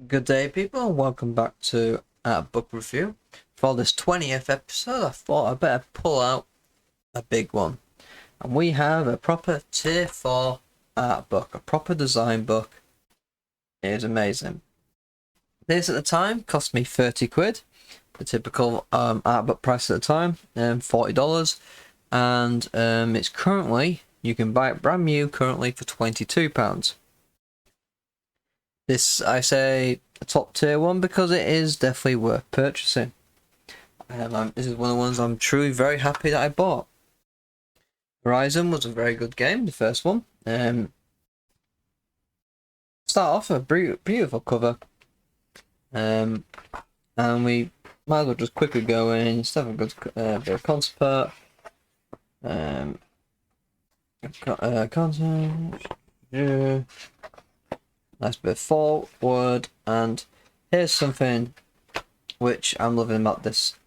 Good day, people, and welcome back to Book Review. For this 20th episode, I thought I'd better pull out a big one. And we have a proper Tier 4 art book, a proper design book. It is amazing. This at the time cost me 30 quid, the typical art book price at the time, $40. And it's currently, you can buy it brand new currently for £22. This, I say, a top tier one because it is definitely worth purchasing. This is one of the ones I'm truly very happy that I bought. Horizon was a very good game, the first one. Start off a beautiful cover. And we might as well just quickly go in, just have a good bit of concept art. Content. Yeah. Nice bit of forward, and here's something which I'm loving about this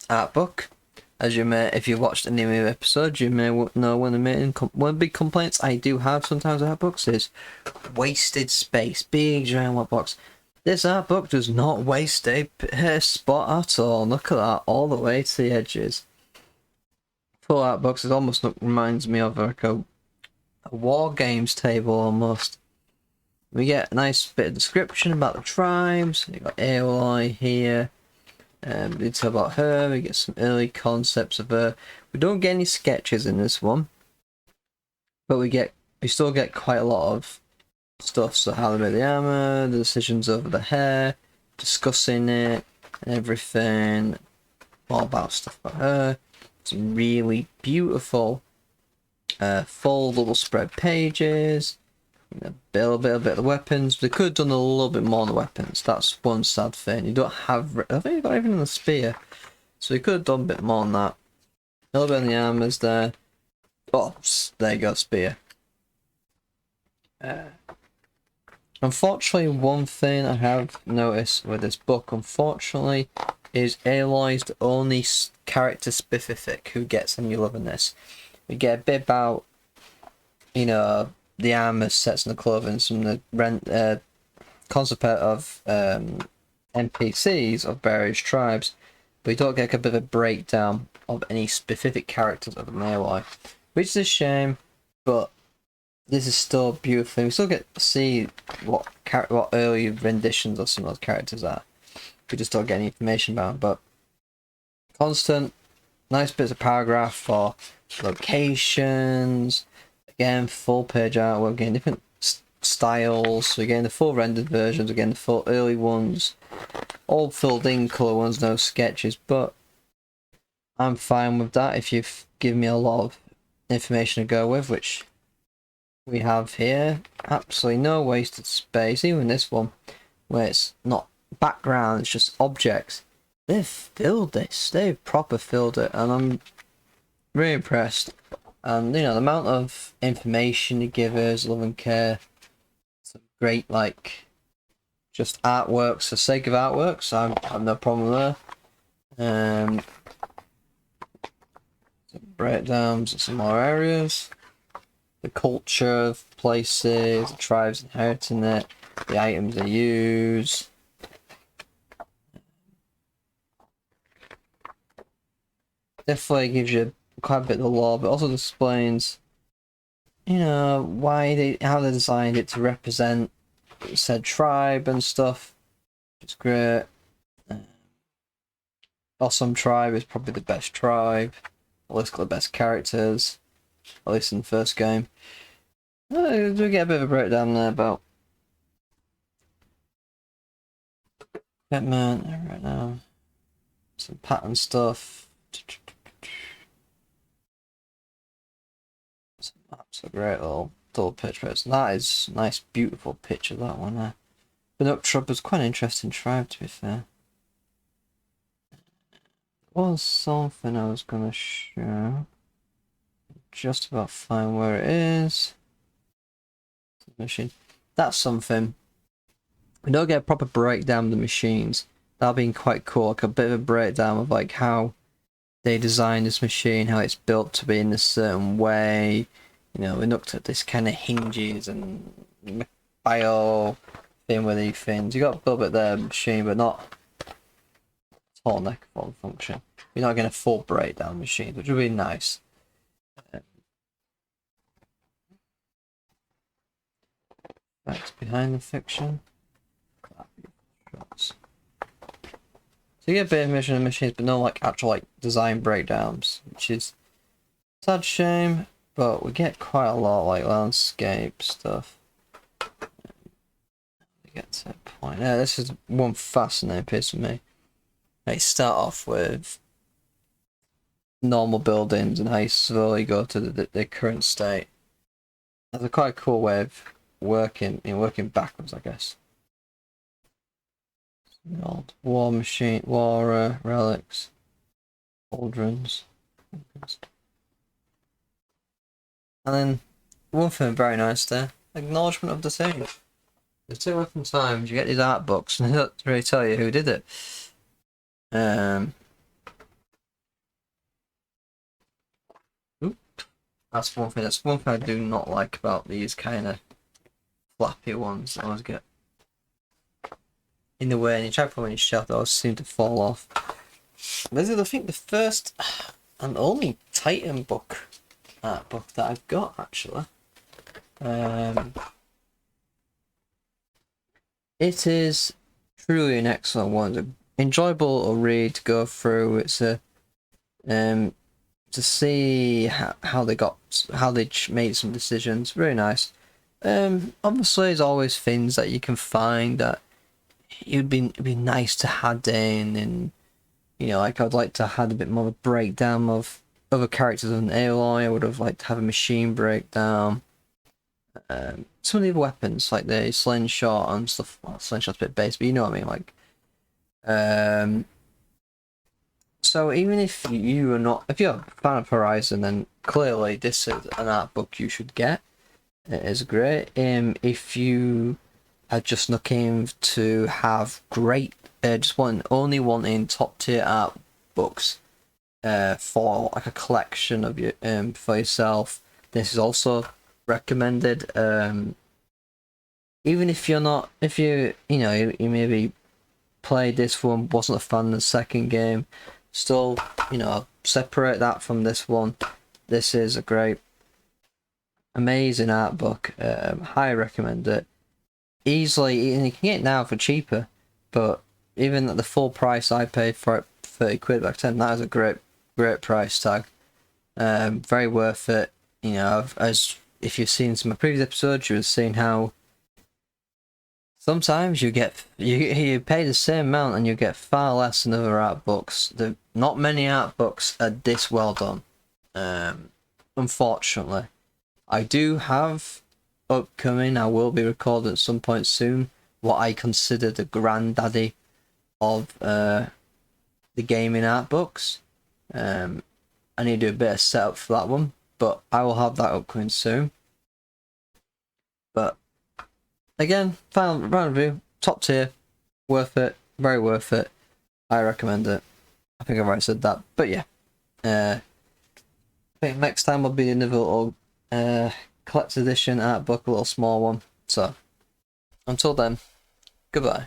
art book. As you may, if you watched any of my episodes, you may know one of the big complaints I do have sometimes with art books is wasted space, big giant white box. This art book does not waste a spot at all. Look at that, all the way to the edges. Full art books, it almost reminds me of like a war games table almost. We get a nice bit of description about the tribes. You got Aloy here. We tell about her. We get some early concepts of her. We don't get any sketches in this one, but we still get quite a lot of stuff. So how they made the armor, the decisions over the hair, discussing it, and everything. All about stuff about her. Some really beautiful, full little spread pages. A bit of the weapons. They could have done a little bit more on the weapons. That's one sad thing. You don't have. I think you got even the spear, so you could have done a bit more on that. A little bit on the armors there. Oh, there you go, spear. Unfortunately, one thing I have noticed with this book, unfortunately, is Aloy's the only character specific who gets any love in this. We get a bit about, the armor sets and the clothing, some of the concept of NPCs of various tribes, but you don't get a bit of a breakdown of any specific characters of the Aloy, which is a shame. But this is still beautiful. We still get to see what early renditions of some of those characters are. We just don't get any information about them. But constant, nice bits of paragraph for locations. Again, full page artwork, again, different styles. So again, the full rendered versions, again, the full early ones, all filled in colour ones, no sketches. But I'm fine with that if you've given me a lot of information to go with, which we have here. Absolutely no wasted space, even this one, where it's not background, it's just objects. They've filled this, they've proper filled it, and I'm really impressed. And the amount of information they give us, love and care, some great just artworks for the sake of artworks. So I have no problem there. Some breakdowns of some more areas, the culture of places, the tribes inheriting it, the items they use. Definitely gives you quite a bit of the lore, but also explains, how they designed it to represent said tribe and stuff. It's great. Awesome tribe is probably the best tribe. At least got the best characters. At least in the first game. We do get a bit of a breakdown there about Batman right now. Some pattern stuff. That's a great little double picture. That is a nice, beautiful picture, that one there. Banuk Trub was quite an interesting tribe, to be fair. There was something I was going to show. Just about find where it is. Machine. That's something. We don't get a proper breakdown of the machines. That'll be quite cool. Like a bit of a breakdown of how they designed this machine, how it's built to be in a certain way. We looked at this kind of hinges and bio thing with these things. You got a little bit there machine, but not tall neck full function. You're not getting a full breakdown machine, which would be nice. That's behind the fiction. Shots. So you get a bit of mission and machines, but no like actual like design breakdowns, which is a sad shame. But we get quite a lot like landscape stuff. We get to a point. Yeah, this is one fascinating piece of me. They start off with normal buildings and how you slowly go to the current state. That's a quite cool way of working backwards, I guess. Old war machine, war relics, cauldrons. And then one thing very nice there, acknowledgement of the thing. There's 2 different times you get these art books and they don't really tell you who did it. That's one thing. That's one thing I do not like about these kind of flappy ones. I always get in the way, and you try to put them on your shelf, they always seem to fall off. This is, I think, the first and only Titan book, art book that I've got actually. It is truly an excellent one. It's enjoyable to read, to go through. It's a to see how they made some decisions. Very nice. Obviously, there's always things that you can find that it'd be nice to add in, and you know, like I'd like to have a bit more of a breakdown of other characters than Aloy. I would have liked to have a machine breakdown. Some of the other weapons, like the slingshot and stuff. Well, slingshot's a bit base, but you know what I mean. Like, so even if you are not, if you're a fan of Horizon, then clearly this is an art book you should get. It is great. If you are just looking to have great, only wanting top tier art books, for like a collection of your for yourself, this is also recommended. Even if you're not, if you maybe played this one, wasn't a fan of the second game, still, separate that from this one. This is a great, amazing art book. Highly recommend it. Easily, and you can get it now for cheaper, but even at the full price I paid for it, 30 quid back then, that is a great price tag. Very worth it. As if you've seen some of my previous episodes, you would have seen how sometimes you pay the same amount and you get far less than other art books. Not many art books are this well done. Unfortunately, I do have upcoming. I will be recording at some point soon what I consider the granddaddy of the gaming art books. I need to do a bit of setup for that one, but I will have that upcoming soon. But again, final round review, top tier, worth it, very worth it. I recommend it. I think I've already said that, but yeah. I think next time will be another little collector's edition art book, a little small one. So, until then, goodbye.